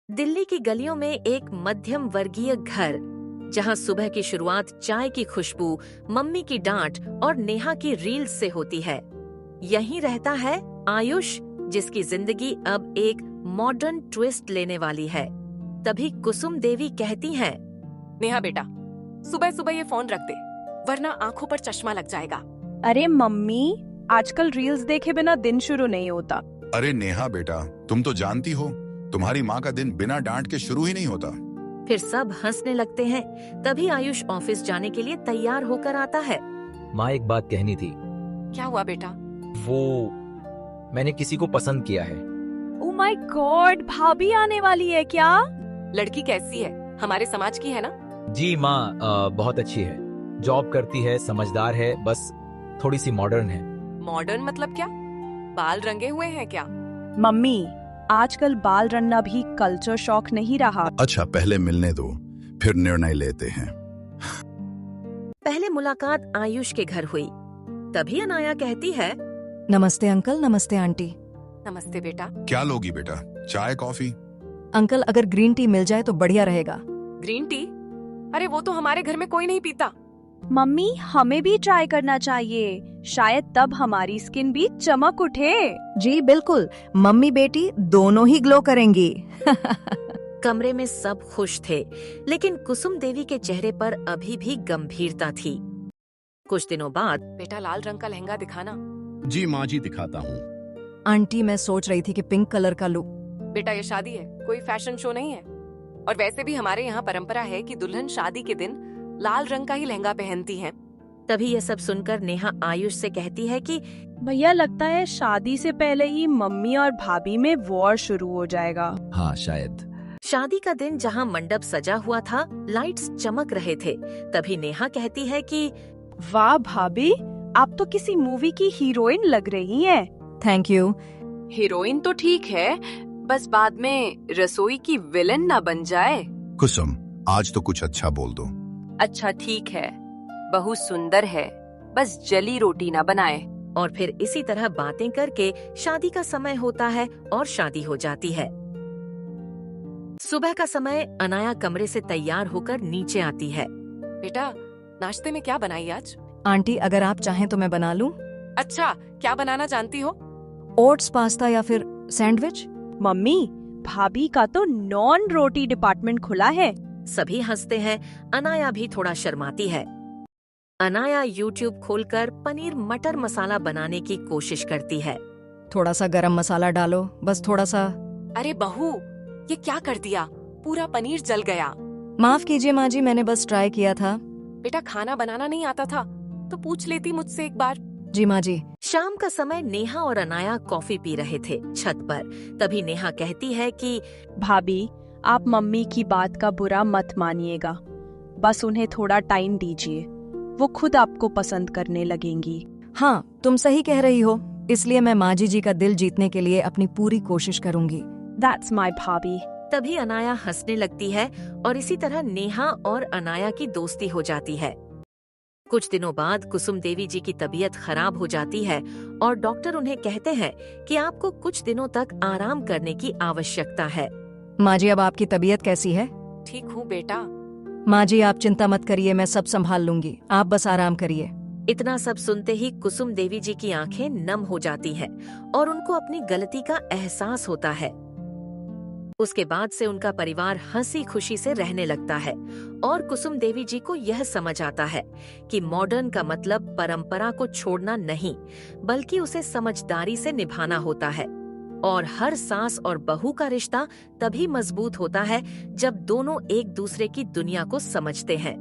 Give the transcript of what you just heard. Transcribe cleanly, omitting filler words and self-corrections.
दिल्ली की गलियों में एक मध्यम वर्गीय घर, जहां सुबह की शुरुआत चाय की खुशबू, मम्मी की डांट और नेहा की रील्स से होती है। यहीं रहता है आयुष, जिसकी जिंदगी अब एक मॉडर्न ट्विस्ट लेने वाली है। तभी कुसुम देवी कहती हैं, नेहा बेटा, सुबह सुबह ये फोन रख दे, वरना आंखों पर चश्मा लग जाएगा। अरे मम्मी, आजकल रील्स देखे बिना दिन शुरू नहीं होता। अरे नेहा बेटा, तुम तो जानती हो तुम्हारी माँ का दिन बिना डांट के शुरू ही नहीं होता। फिर सब हंसने लगते हैं। तभी आयुष ऑफिस जाने के लिए तैयार होकर आता है। माँ, एक बात कहनी थी। क्या हुआ बेटा? वो मैंने किसी को पसंद किया है। ओह माय गॉड, भाभी आने वाली है क्या? लड़की कैसी है? हमारे समाज की है ना? जी माँ, बहुत अच्छी है, जॉब करती है, समझदार है, बस थोड़ी सी मॉडर्न है। मॉडर्न मतलब क्या? बाल रंगे हुए हैं क्या? मम्मी, आजकल बाल रंगना भी कल्चर शॉक नहीं रहा। अच्छा, पहले मिलने दो, फिर निर्णय लेते हैं। पहले मुलाकात आयुष के घर हुई। तभी अनाया कहती है, नमस्ते अंकल, नमस्ते आंटी। नमस्ते बेटा। क्या लोगी बेटा, चाय कॉफी? अंकल, अगर ग्रीन टी मिल जाए तो बढ़िया रहेगा। Green tea? अरे वो तो हमारे घर में कोई नहीं पीता। मम्मी, हमें भी ट्राई करना चाहिए, शायद तब हमारी स्किन भी चमक उठे। जी बिल्कुल, मम्मी बेटी दोनों ही ग्लो करेंगी। कमरे में सब खुश थे, लेकिन कुसुम देवी के चेहरे पर अभी भी गंभीरता थी। कुछ दिनों बाद, बेटा लाल रंग का लहंगा दिखाना। जी माँ जी, दिखाता हूँ। आंटी, मैं सोच रही थी कि पिंक कलर का लुक। बेटा ये शादी है, कोई फैशन शो नहीं है। और वैसे भी हमारे यहाँ परंपरा है कि दुल्हन शादी के दिन लाल रंग का ही लहंगा पहनती है। तभी ये सब सुनकर नेहा आयुष से कहती है कि भैया, लगता है शादी से पहले ही मम्मी और भाभी में वॉर शुरू हो जाएगा। हाँ शायद। शादी का दिन जहाँ मंडप सजा हुआ था, लाइट्स चमक रहे थे। तभी नेहा कहती है कि वाह भाभी, आप तो किसी मूवी की हीरोइन लग रही हैं। Thank you. हीरोइन तो ठीक है, बस बाद में रसोई की विलन ना बन जाए। कुसुम, आज तो कुछ अच्छा बोल दो। अच्छा ठीक है, बहू सुंदर है, बस जली रोटी ना बनाए। और फिर इसी तरह बातें करके शादी का समय होता है और शादी हो जाती है। सुबह का समय, अनाया कमरे से तैयार होकर नीचे आती है। बेटा, नाश्ते में क्या बनाई आज? आंटी, अगर आप चाहें तो मैं बना लूं। अच्छा, क्या बनाना जानती हो? ओट्स, पास्ता या फिर सैंडविच। मम्मी, भाभी का तो नॉन रोटी डिपार्टमेंट खुला है। सभी हंसते हैं। अनाया भी थोड़ा शर्माती है। अनाया यूट्यूब खोलकर पनीर मटर मसाला बनाने की कोशिश करती है। थोड़ा सा गरम मसाला डालो, बस थोड़ा सा। अरे बहू, ये क्या कर दिया? पूरा पनीर जल गया। माफ कीजिए माँ जी, मैंने बस ट्राई किया था। बेटा, खाना बनाना नहीं आता था तो पूछ लेती मुझसे एक बार। जी माँ जी। शाम का समय, नेहा और अनाया कॉफी पी रहे थे छत पर। तभी नेहा कहती है कि भाभी, आप मम्मी की बात का बुरा मत मानिएगा, बस उन्हें थोड़ा टाइम दीजिए, वो खुद आपको पसंद करने लगेंगी। हाँ, तुम सही कह रही हो, इसलिए मैं माँ जी का दिल जीतने के लिए अपनी पूरी कोशिश करूंगी। That's my भाभी। तभी अनाया हंसने लगती है और इसी तरह नेहा और अनाया की दोस्ती हो जाती है। कुछ दिनों बाद कुसुम देवी जी की तबीयत खराब हो जाती है और डॉक्टर उन्हें कहते हैं कि आपको कुछ दिनों तक आराम करने की आवश्यकता है। माँ जी, अब आपकी तबीयत कैसी है? ठीक हूँ बेटा। माँ जी, आप चिंता मत करिए, मैं सब संभाल लूंगी, आप बस आराम करिए। इतना सब सुनते ही कुसुम देवी जी की आंखें नम हो जाती हैं और उनको अपनी गलती का एहसास होता है। उसके बाद से उनका परिवार हंसी खुशी से रहने लगता है और कुसुम देवी जी को यह समझ आता है कि मॉडर्न का मतलब परंपरा को छोड़ना नहीं, बल्कि उसे समझदारी से निभाना होता है। और हर सास और बहू का रिश्ता तभी मजबूत होता है जब दोनों एक दूसरे की दुनिया को समझते हैं।